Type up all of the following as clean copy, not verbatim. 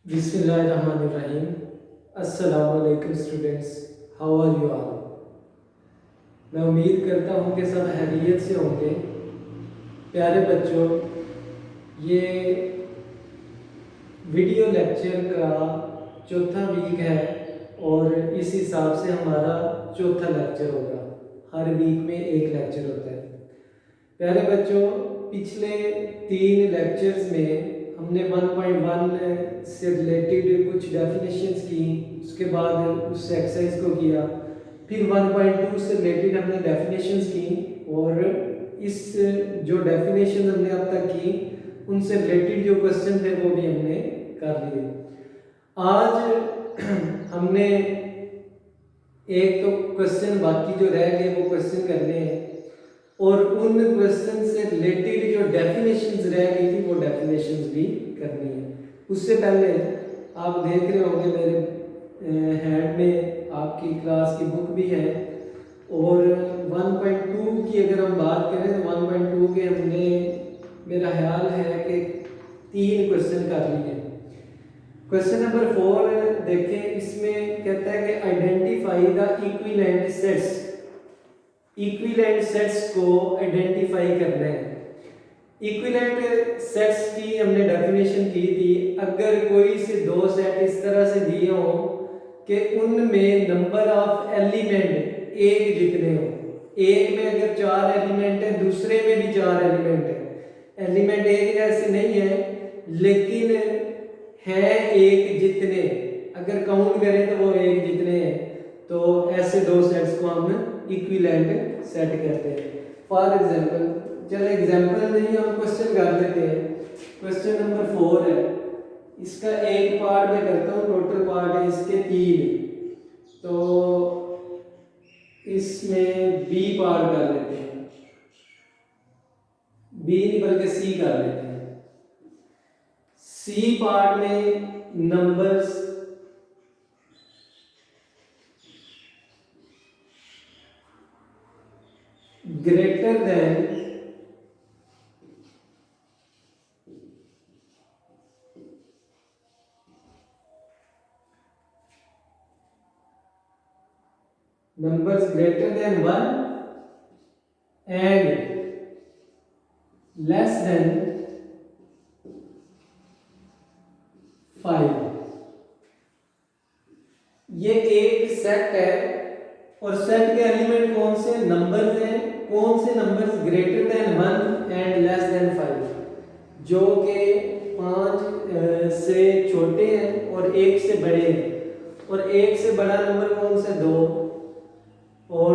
बिस्मिल्लाहिर्रहमानिर्रहीम। अस्सलाम वालेकुम students, how are you all. मैं उम्मीद करता हूँ कि सब खैरियत से होंगे। प्यारे बच्चों, ये वीडियो लेक्चर का चौथा वीक है और इस हिसाब से हमारा चौथा लेक्चर होगा। हर वीक में एक लेक्चर होता है। प्यारे बच्चों, पिछले 3 लेक्चर्स में हमने 1.1 से रिलेटेड कुछ डेफिनेशंस की, उसके बाद उस एक्सरसाइज को किया, फिर 1.2 से रिलेटेड हमने डेफिनेशंस की और इस जो डेफिनेशन हमने अब तक की उनसे रिलेटेड जो क्वेश्चन थे वो भी हमने कर लिए। आज हमने एक तो क्वेश्चन बाकी जो रह गए वो क्वेश्चन करने हैं और उन क्वेश्चन से रिलेटेड जो डेफिनेशंस रह गई थी वो डेफिनेशंस भी करनी है। उससे पहले आप देख रहे होंगे मेरे हैंड में आपकी क्लास की बुक भी है और 1.2 की अगर हम बात करें तो 1.2 के हमने, मेरा ख्याल है कि 3 क्वेश्चन कर लिए। क्वेश्चन नंबर 4 देखें, इसमें कहता है कि identify the equivalent sets. Equivalent sets को आइडेंटिफाई करना है। इक्विवेलेंट सेट्स की हमने डेफिनेशन की थी, अगर कोई से 2 सेट इस तरह से दिए हो कि उनमें नंबर ऑफ एलिमेंट एक जितने हो। एक में अगर 4 एलिमेंट है, दूसरे में भी 4 एलिमेंट है। एलिमेंट एक जैसे नहीं है लेकिन है एक जितने, अगर काउंट करें तो वो एक जितने हैं, तो ऐसे 2 सेट्स को हम इक्विवेलेंट सेट कहते हैं। फॉर एग्जांपल, चलो एग्जांपल नहीं, हम क्वेश्चन कर लेते हैं। क्वेश्चन नंबर 4 है, इसका एक पार्ट मैं करता हूँ, टोटल पार्ट है इसके 3, तो इसमें बी पार्ट कर लेते हैं, बी नहीं बल्कि सी कर लेते हैं। सी पार्ट में numbers greater than numbers greater than 1 and less than 5। ये एक सेट है और सेट के एलिमेंट कौन से नंबर्स हैं, कौन से numbers greater than 1 and less than 5, जो कि 5 से छोटे हैं और 1 से बड़े हैं। और 1 से बड़ा नंबर कौन सा, 2, और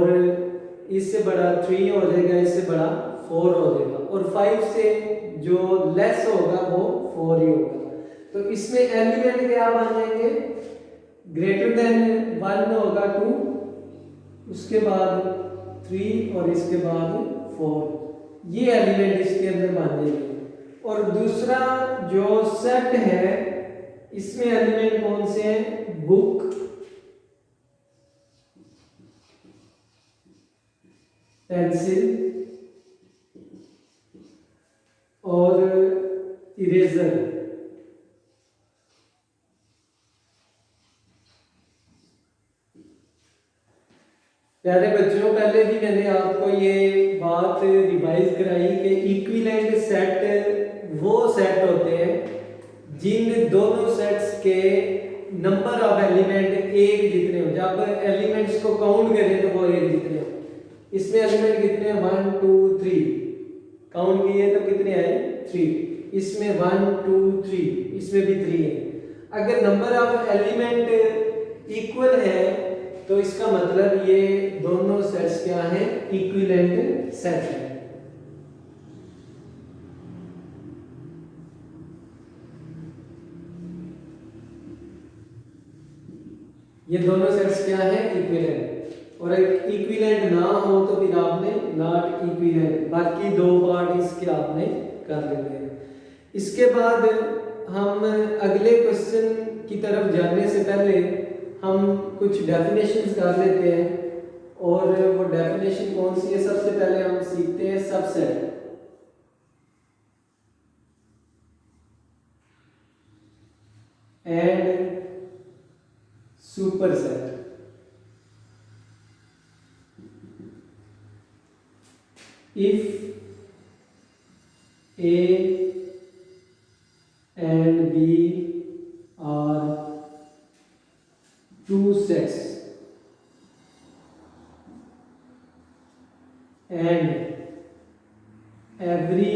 इससे बड़ा 3 हो जाएगा, इससे बड़ा 4 हो जाएगा, और 5 से जो लेस होगा वो 4 ही होगा। तो इसमें एलिमेंट क्या बन जाएंगे, ग्रेटर देन 1 होगा 2, उसके बाद 3 और इसके बाद 4, ये एलिमेंट इसके अंदर बन जाएंगे। और दूसरा जो सेट है इसमें एलिमेंट कौन से हैं, बुक, पेंसिल और इरेजर। प्यारे बच्चों, पहले भी मैंने आपको ये बात रिवाइज कराई कि इक्विवेलेंट सेट वो सेट होते हैं जिन दोनों सेट्स के नंबर ऑफ एलिमेंट एक जितने हो। जब एलिमेंट्स को काउंट करें तो वो एक जितने हो। इसमें एलिमेंट कितने हैं, 1 2 3, काउंट किए तो कितने आए, 3। इसमें 1 2 3, इसमें भी 3 है। अगर नंबर ऑफ एलिमेंट इक्वल है तो इसका मतलब ये दोनों सेट्स क्या हैं, इक्विवेलेंट सेट है। ये दोनों सेट्स क्या है, इक्विवेलेंट। और अगर इक्विवेलेंट ना हो तो फिर आपने नॉट इक्विवेलेंट, बाकी 2 पार्ट इसके आपने कर लेने हैं। इसके बाद हम अगले क्वेश्चन की तरफ जाने से पहले हम कुछ डेफिनेशंस कर लेते हैं। और वो डेफिनेशन कौन सी है, सबसे पहले हम सीखते हैं subset. and superset. If A and B are two sets and every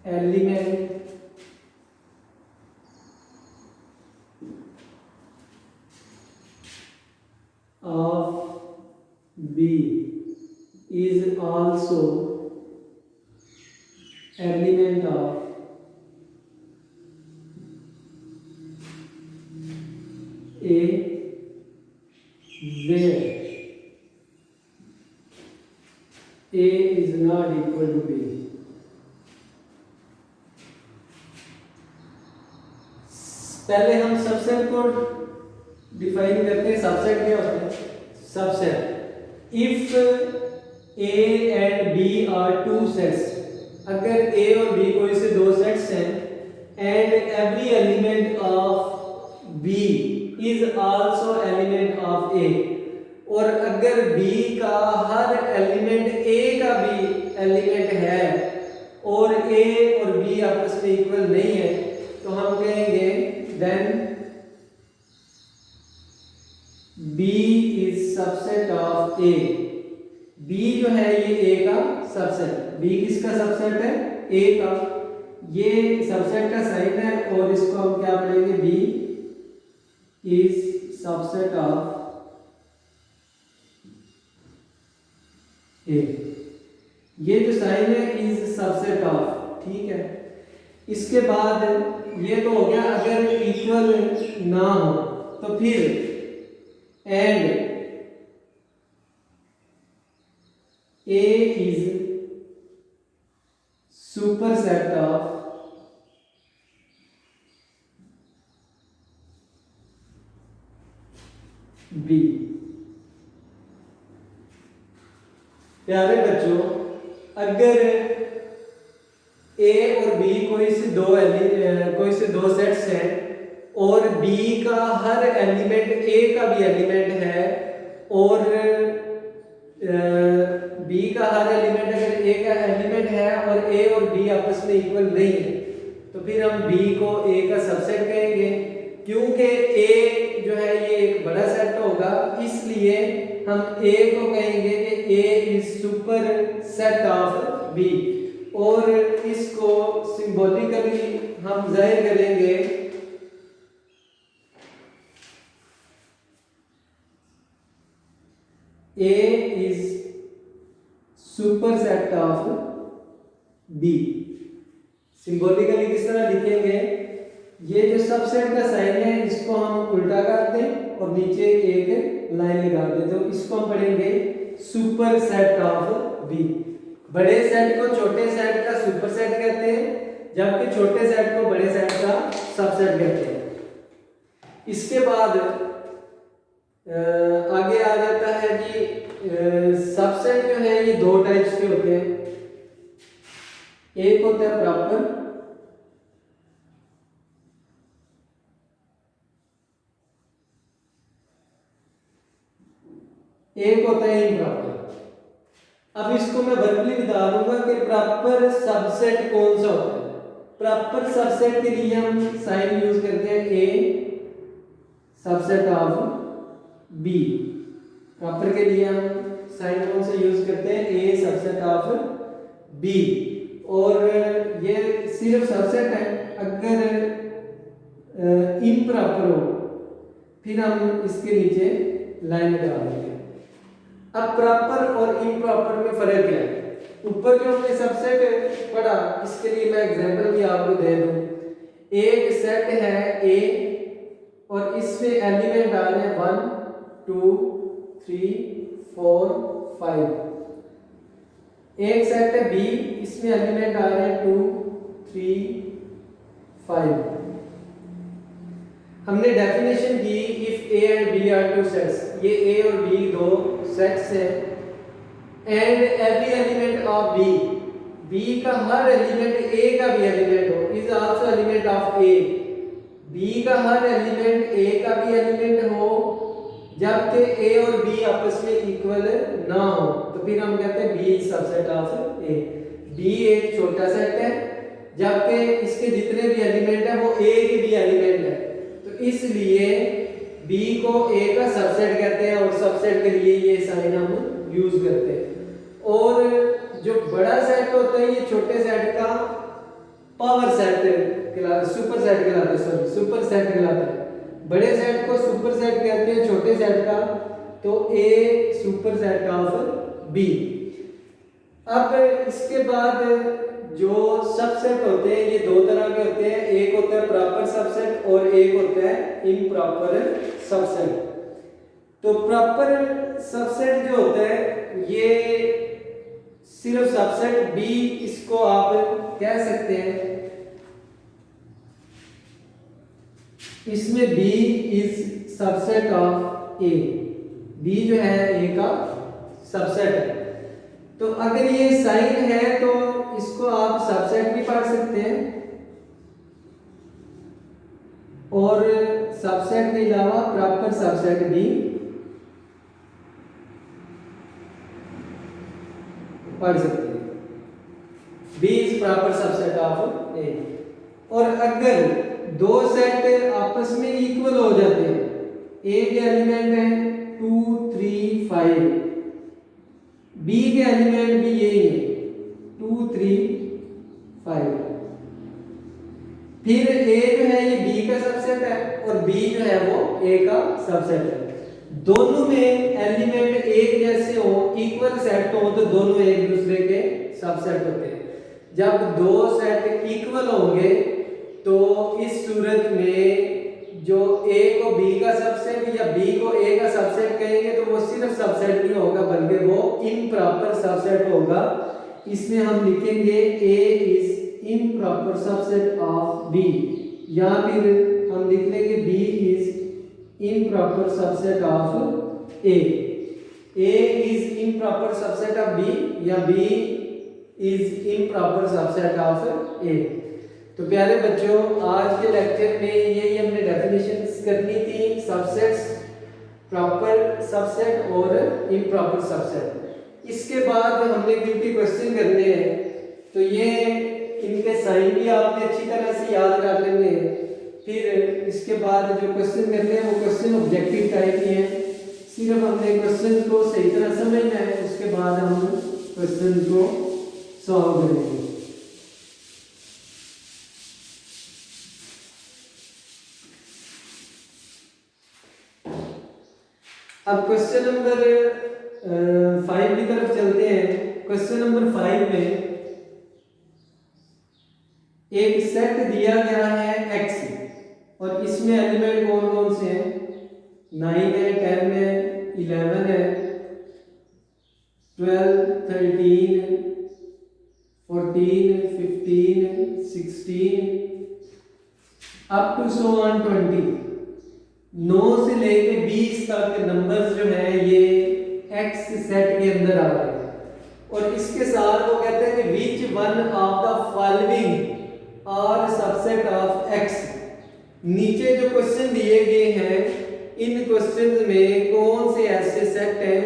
element of B is also element of A, where A is not equal to B. पहले हम सबसेट को डिफाइन करते हैं। सबसेट क्या होता है? Subset if A and B are two sets, अगर A और B कोई से दो सेट्स हैं and every element of B is also element of A, और अगर B का हर एलिमेंट A का भी एलिमेंट है और A और B आपस में इक्वल नहीं है, तो हम कहेंगे then B is subset of A। B जो है ये A का सबसेट, B किसका सबसेट है? A का। ये सबसेट का साइन है और इसको हम क्या पढ़ेंगे? B is subset of A। ये जो साइन है इज सबसेट ऑफ, ठीक है। इसके बाद ये तो हो गया अगर इक्वल ना हो, तो फिर and A is superset of B। प्यारे बच्चों, अगर A और B कोई से दो सेट्स हैं और B का हर एलिमेंट A का भी एलिमेंट है और B का हर एलिमेंट अगर A का एलिमेंट है और A और B आपस में इक्वल नहीं है, तो फिर हम B को A का सबसेट कहेंगे। क्योंकि A जो है ये एक बड़ा सेट होगा, इसलिए हम A को कहेंगे कि A is super set of B, और इसको सिंबॉलिकली हम जाहिर करेंगे A is super set of B। Symbolically किस तरह लिखेंगे? ये जो सबसेट का साइन है इसको हम उल्टा कर दें और नीचे एक लाइन लगा दें, तो इसको हम पढ़ेंगे सुपर सेट ऑफ B। बड़े सेट को छोटे सेट का सुपर सेट कहते हैं, जबकि छोटे सेट को बड़े सेट का सबसेट कहते हैं। इसके बाद आगे आ जाता है कि सबसेट जो है ये दो टाइप्स के होते हैं। एक होता है प्रॉपर, एक होता है इम्प्रॉपर। अब इसको मैं वर्बली बता दूंगा कि प्रॉपर सबसेट कौन सा होता है। प्रॉपर सबसेट के लिए हम साइन यूज करते हैं A subset of B। Proper के लिए हम साइन कौन सा यूज करते हैं? A subset of B। और ये सिर्फ सबसेट है, अगर इम्प्रॉपर हो फिर हम इसके नीचे लाइन लगा देंगे। अब प्रॉपर और इम्प्रॉपर में फर्क क्या है? ऊपर जो हमने सबसेट पढ़ा, इसके लिए मैं एग्जांपल भी आपको दे दूं। एक सेट है A और इसमें एलिमेंट आ रहे हैं 1 2 3 4 5। एक सेट है B, इसमें एलिमेंट आ रहे हैं 2 3 5। हमने डेफिनेशन की if A and B are two sets, ये A और B दो सेट्स हैं, and every element of B, B का हर एलिमेंट ए का भी एलिमेंट हो, is also element of A. B का हर एलिमेंट ए का भी एलिमेंट हो, जबकि ए और बी आपस में इक्वल ना हो, तो फिर हम कहते हैं B is subset of A. B एक छोटा सेट है, जबकि इसके जितने भी एलिमेंट है वो ए के भी एलिमेंट है, तो इसलिए बी को ए का सबसेट कहते हैं और सबसेट के लिए ये साइन हम यूज करते हैं। और जो बड़ा सेट होता है ये छोटे सेट का पावर सेट सुपर सेट कहलाता है, सॉरी सुपर सेट कहलाता है। बड़े सेट को सुपर सेट कहते हैं छोटे सेट का, तो ए सुपर सेट ऑफ बी। अब इसके बाद जो सबसेट होते हैं ये दो तरह के होते हैं, एक होता है प्रॉपर सबसेट और एक होता है इम्प्रॉपर सबसेट। तो प्रॉपर सबसेट जो होता है ये सिर्फ सबसेट बी, इसको आप कह सकते हैं, इसमें B is subset of A. B जो है ए का सबसेट है। तो अगर ये साइन है तो इसको आप सबसेट भी पढ़ सकते हैं, और सबसेट के अलावा प्रॉपर सबसेट भी पढ़ सकते हैं। B is proper subset of A. और अगर दो सेट आपस में इक्वल हो जाते हैं, ए के एलिमेंट है 2 3 5, बी के एलिमेंट भी यही है 2 3 5, फिर ए जो है ये बी का सबसेट है और बी जो है वो ए का सबसेट है। दोनों में एलिमेंट एक जैसे हो, इक्वल सेट हो, तो दोनों एक दूसरे के सबसेट होते हैं। जब दो सेट इक्वल होंगे तो इस सूरत में जो ए को बी का सबसेट या बी को ए का सबसेट कहेंगे तो वो सिर्फ सबसेट नहीं होगा बल्कि वो इम्प्रॉपर सबसेट होगा। इसमें हम लिखेंगे A is improper subset of B, या फिर हम लिख लेंगे B is improper subset of A. A is improper subset of B या B is improper subset of A. तो प्यारे बच्चों, आज के लेक्चर में यही हमने डेफिनेशंस करनी थी, सबसेट्स, प्रॉपर सबसेट और इम्प्रॉपर सबसेट। इसके बाद हमने ड्यूटी क्वेश्चन करने हैं, तो ये इनके साइन भी आपने अच्छी तरह से याद कर लेने हैं। फिर इसके बाद जो क्वेश्चन करने हैं वो क्वेश्चन ऑब्जेक्टिव टाइप के हैं, सिर्फ हमने क्वेश्चन को सही तरह समझना है, उसके बाद हम क्वेश्चन को सॉल्व करेंगे। अब क्वेश्चन नंबर 5 की तरफ चलते हैं। क्वेश्चन नंबर 5 में एक सेट दिया गया है x और इसमें एलिमेंट कौन कौन से हैं? 9 है, 10 है, 11 है, 12, 13, 14, 15, 16 अप टू सो ऑन 20। 9 से लेके 20 तक नंबर्स जो है ये x सेट के अंदर आ रहे हैं, और इसके साथ वो कहते हैं कि which one of the following are subset of x। नीचे जो क्वेश्चन दिए गए हैं इन क्वेश्चंस में कौन से ऐसे सेट हैं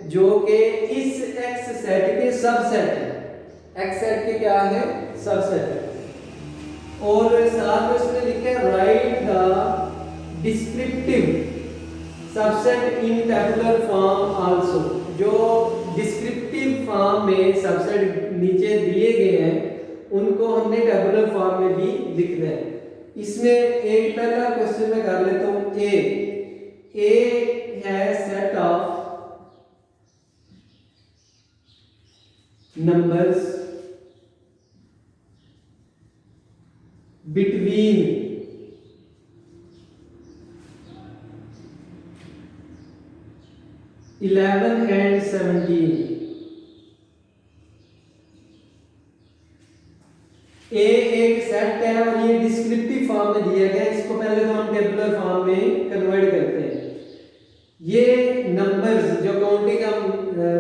जो कि इस x सेट के सबसेट हैं? x सेट के क्या है? सबसेट है। और साथ में उसने लिखा है right the descriptive subset in tabular form also. जो डिस्क्रिप्टिव फॉर्म में सबसेट नीचे दिए गए हैं उनको हमने टेबुलर फॉर्म में भी लिखना है। इसमें एक पहला क्वेश्चन में कर लेता हूं। ए है set of numbers between 11 and 17। ए एक सेट है और ये डिस्क्रिप्टिव फॉर्म में दिया गया है। इसको पहले तो हम टेबुलर फॉर्म में कन्वर्ट करते हैं। ये नंबर्स जो काउंटिंग हम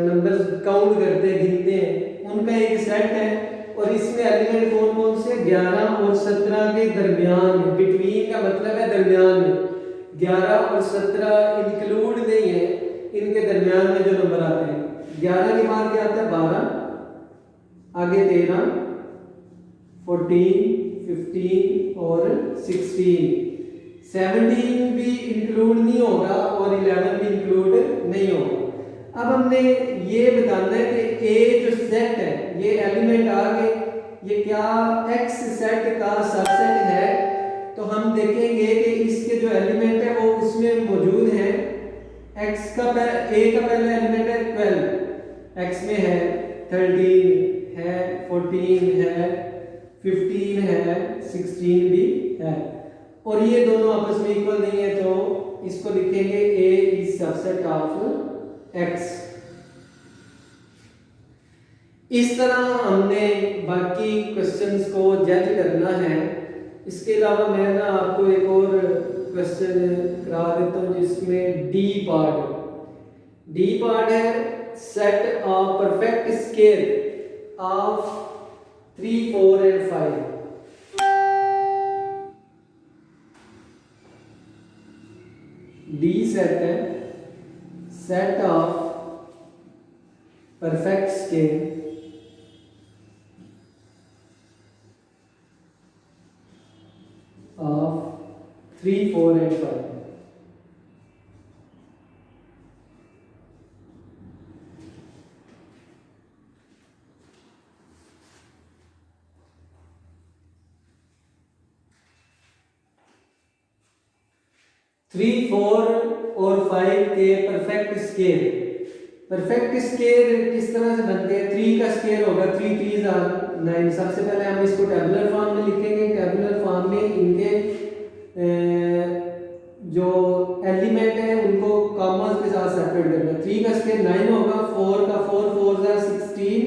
नंबर्स काउंट करते हैं, गिनते हैं, उनका एक सेट है और इसमें एलिमेंट कौन कौन से 11 और 17 के दरमियान में, बिटवीन का मतलब है दरमियान में, 11 और 17 इंक्लूड नहीं है, इनके दरमियान में जो नंबर आते हैं, 11 के बाद क्या आता है 12, आगे 13, 14, 15 और 16, 17 भी इंक्लूड नहीं होगा और 11 भी इंक्लूड नहीं होगा। अब हमने ये बताना है कि ए जो सेट है, ये एलिमेंट आ गए, ये क्या एक्स सेट का सबसेट है, तो हम देखेंगे कि इसके जो एलिमेंट है वो उसमें मौजूद है। एक्स का ए का पहला एलिमेंट है 12, एक्स में है 13 है, 14 है, 15 है, 16 भी है, और ये दोनों आपस में इक्वल नहीं है, तो इसको लिखेंगे A is subset of x. इस तरह हमने बाकी क्वेश्चंस को जज करना है। इसके अलावा मैं ना आपको एक और क्वेश्चन करा देता हूँ जिसमें डी पार्ट है set of perfect scale of 3, 4 and 5। D set है set of perfect scale of 3, 4 and 5। Three, 4 और 5 के परफेक्ट स्केल किस तरह से बनते हैं? 3 का स्केल होगा 3 3s are 9। सबसे पहले हम इसको टेबुलर फॉर्म में लिखेंगे। टेबुलर फॉर्म में इनके जो एलिमेंट है उनको कॉमास के साथ सेपरेट करना है। 3 का स्केल 9 होगा, 4 का 4 4s are 16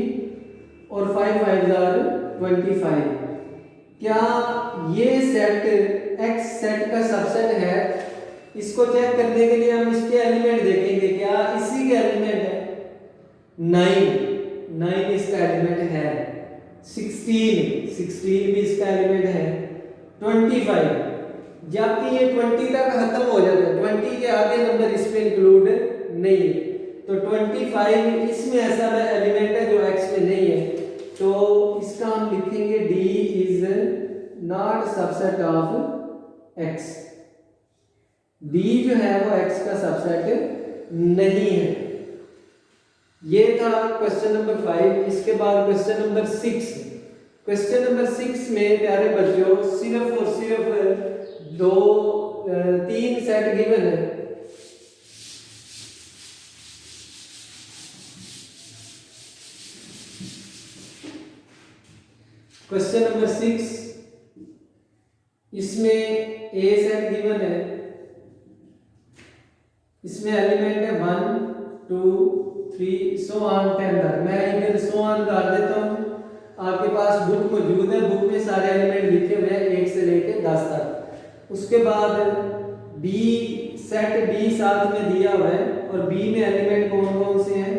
और 5 5s are 25। क्या ये सेट एक्स सेट का सबसेट है? इसको चेक करने के लिए हम इसके एलिमेंट देखेंगे। क्या इसी के एलिमेंट है? 9 इसका एलिमेंट है। 16 भी इसका एलिमेंट है। 25 जबकि ये 20 तक खत्म हो जाता है, 20 के आगे नंबर इसमें इंक्लूड नहीं है, तो 25 इसमें ऐसा एलिमेंट है जो एक्स में नहीं है, तो इसका हम लिखेंगे D is not subset of x. D जो है वो एक्स का सबसेट नहीं है। ये था क्वेश्चन नंबर 5। इसके बाद क्वेश्चन नंबर 6। क्वेश्चन नंबर 6 में प्यारे बच्चों सिर्फ और सिर्फ 3 सेट गिवन है। क्वेश्चन नंबर 6 इसमें ए सेट गिवन है, इसमें एलिमेंट है 1 2 3 सो ऑन 10 तक। मैं इधर सो ऑन कर देता हूँ। आपके पास बुक मौजूद है, बुक में सारे एलिमेंट लिखे हुए हैं 1 से लेकर 10 तक। उसके बाद बी सेट बी साथ में दिया हुआ है और बी में एलिमेंट कौन कौन से हैं?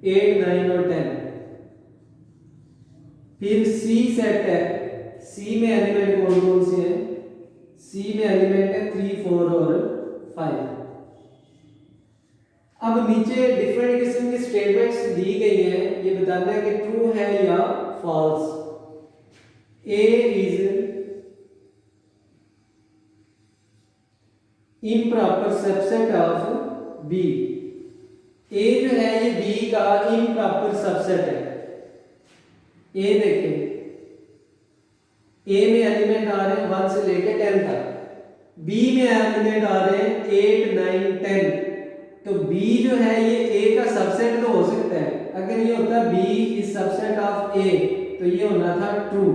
8 9 और 10। फिर सी सेट है, सी में एलिमेंट कौन कौन से हैं? सी में एलिमेंट है 3 4 और 5। अब नीचे डिफरेंट किस्म की स्टेटमेंट्स दी गई हैं, ये बताना है कि ट्रू है या false. A is improper subset of B. A जो है ये बी का इम्प्रॉपर सबसेट है। ए देखें, ए में एलिमेंट आ रहे हैं 1 से लेकर 10 तक, बी में एलिमेंट आ रहे हैं 8 9 10। तो B जो है ये A का सबसेट तो हो सकता है। अगर ये होता B is subset of A तो ये होना था ट्रू,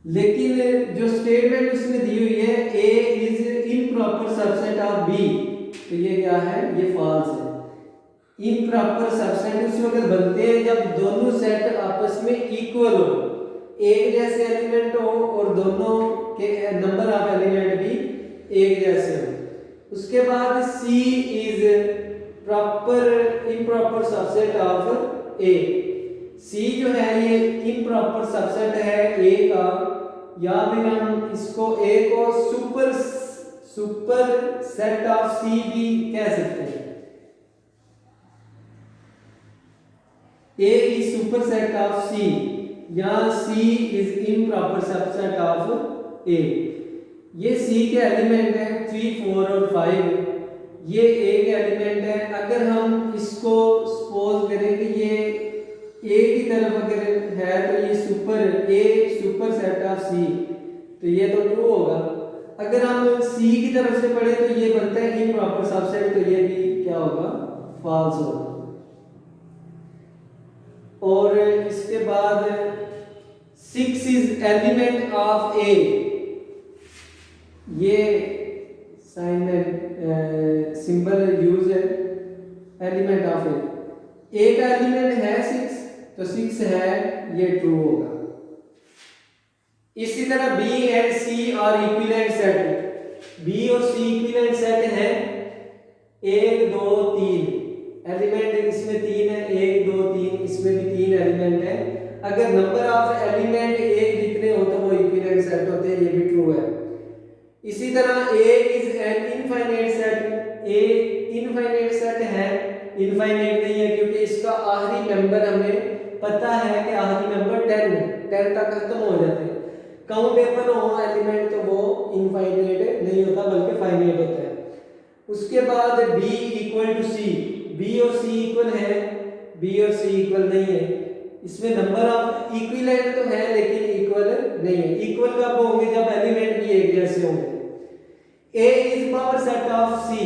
लेकिन जो स्टेटमेंट उसने दी हुई है A is improper subset of B, तो ये क्या है? ये फॉल्स है। इम्प्रॉपर सबसेट उस वक्त बनते हैं जब दोनों सेट आपस में इक्वल हो, एक जैसे एलिमेंट हो और दोनों के नंबर ऑफ एलिमेंट भी एक जैसे हो। उसके बाद C is proper improper subset of A। सी जो है ये इम्प्रॉपर सबसेट है ए का, या फिर हम इसको ए को सुपर सेट ऑफ सी भी कह सकते हैं। ए इज सुपर सेट ऑफ सी, या सी इज इम्प्रॉपर सबसेट ऑफ ए। ये सी के एलिमेंट है 3, 4 और 5, ये ए के एलिमेंट है। अगर हम इसको सपोज करें कि ये ए की तरफ अगर है तो ये सुपर सेट ऑफ सी, तो ये तो ट्रू होगा। अगर हम सी की तरफ से पढ़े तो ये बनता है इम्प्रॉपर सबसेट, तो ये भी क्या होगा, फॉल्स होगा। और इसके बाद 6 इज एलिमेंट ऑफ ए, ये साइन में सिंबल यूज है, एलिमेंट ऑफ ए का एलिमेंट है 6, तो 6 है, ये ट्रू होगा। इसी तरह बी एंड सी और इक्विवेलेंट सेट, बी और सी इक्विवेलेंट सेट है 1 2 3, एलिमेंट इसमें 3 है, 1 2 3, इसमें भी 3 एलिमेंट है। अगर नंबर ऑफ एलिमेंट एक जितने हो तो वो इक्विवेलेंट सेट होते हैं, ये भी ट्रू है। इसी तरह A is an infinite set, A infinite set है, इनफाइनाइट नहीं है क्योंकि इसका आखिरी नंबर हमें पता है कि आखिरी नंबर 10 तक खत्म हो जाते हैं। काउंटेबल हो एलिमेंट तो वो इनफाइनाइट नहीं होता बल्कि फाइनाइट होता है। उसके बाद b equal to C, b और c इक्वल है, b और c इक्वल नहीं है। इसमें नंबर ऑफ इक्विवेलेंट तो है लेकिन इक्वल नहीं है। इक्वल कब होंगे, जब एलिमेंट भी एक जैसे होंगे। a is power set of c,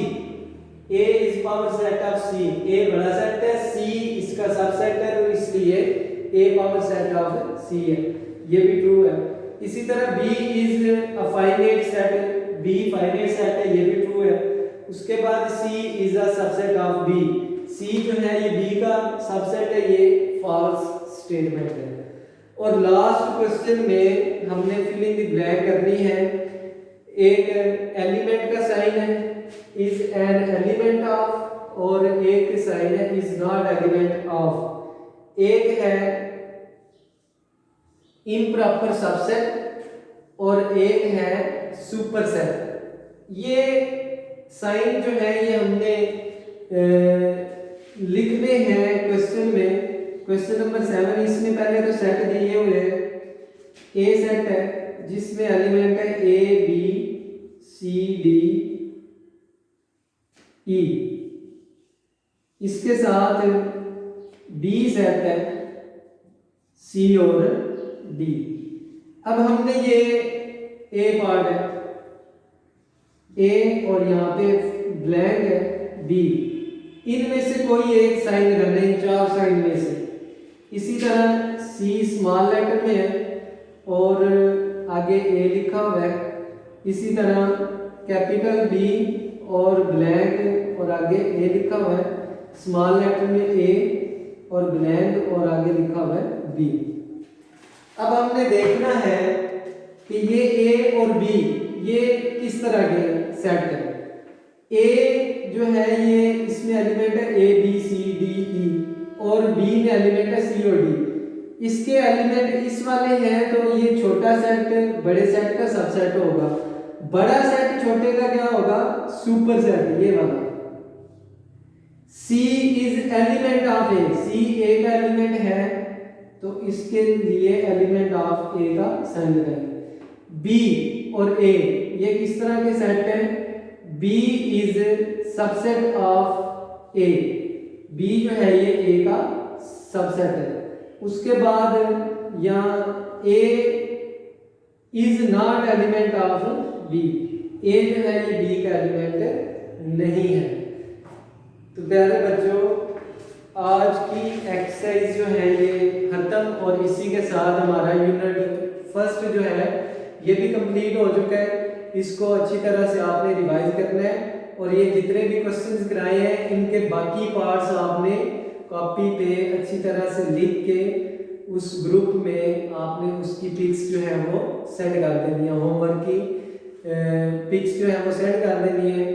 a is power set of c, a बड़ा सेट है, c इसका सबसेट है, तो इसलिए a power set of c है, ये भी ट्रू है। इसी तरह b is a finite set, b finite set है, ये भी ट्रू है। उसके बाद c is a subset of b, c जो है ये b का सबसेट है, ये फॉल्स स्टेटमेंट है। और लास्ट क्वेश्चन में हमने फिल इन द ब्लैंक करनी है। एक एलिमेंट का साइन है इज एन एलिमेंट ऑफ, और एक साइन है इज नॉट एलिमेंट ऑफ। एक है इम्प्रॉपर सबसेट और एक है सुपर सेट। ये साइन जो है ये हमने लिखने हैं क्वेश्चन में, क्वेश्चन नंबर 7। इसमें पहले तो सेट दिए हुए हैं, ए सेट है जिसमें एलिमेंट है A B C D E, इसके साथ बी सेट है सी और डी। अब हमने ये ए पार्ट है ए और यहाँ पे ब्लैंक है बी, इनमें से कोई एक साइन करना है, चार साइन में से। इसी तरह सी स्मॉल लेटर में है और आगे ए लिखा हुआ है। इसी तरह कैपिटल बी और ब्लैंक और आगे ए लिखा हुआ है, स्मॉल लेटर में ए और ब्लैंक और आगे लिखा हुआ है बी। अब हमने देखना है कि ये ए और बी ये किस तरह के सेट है। ए जो है ये इसमें एलिमेंट है A B C D E और बी में एलिमेंट है सी और डी। इसके एलिमेंट इस वाले हैं तो ये छोटा सेट बड़े सेट का सबसेट होगा, बड़ा सेट छोटे का क्या होगा, सुपर सेट, ये वाला। C is element of A, C ए का एलिमेंट है तो इसके लिए एलिमेंट ऑफ ए का साइन लगाएंगे। B और A ये किस तरह के सेट हैं, B is subset of A, B जो है ये A का सबसेट है। उसके बाद यहाँ A is not element of B, A जो है ये B का एलिमेंट नहीं है। तो प्यारे बच्चों आज की एक्सरसाइज जो है ये खत्म और इसी के साथ हमारा यूनिट फर्स्ट जो है ये भी कंप्लीट हो चुका है। इसको अच्छी तरह से आपने रिवाइज करना है और ये जितने भी क्वेश्चंस कराए हैं इनके बाकी पार्ट्स आपने कॉपी पे अच्छी तरह से लिख के उस ग्रुप में आपने उसकी पिक्स जो है वो सेंड कर देनी है, होमवर्क की पिक्स जो है वो सेंड कर देनी है।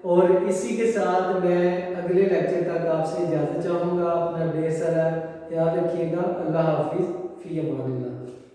और इसी के साथ मैं अगले लेक्चर तक आपसे इजाज़त चाहूँगा। अपना ढेर सारा याद रखिएगा। अल्लाह हाफिज़, फ़ी अमानिल्लाह।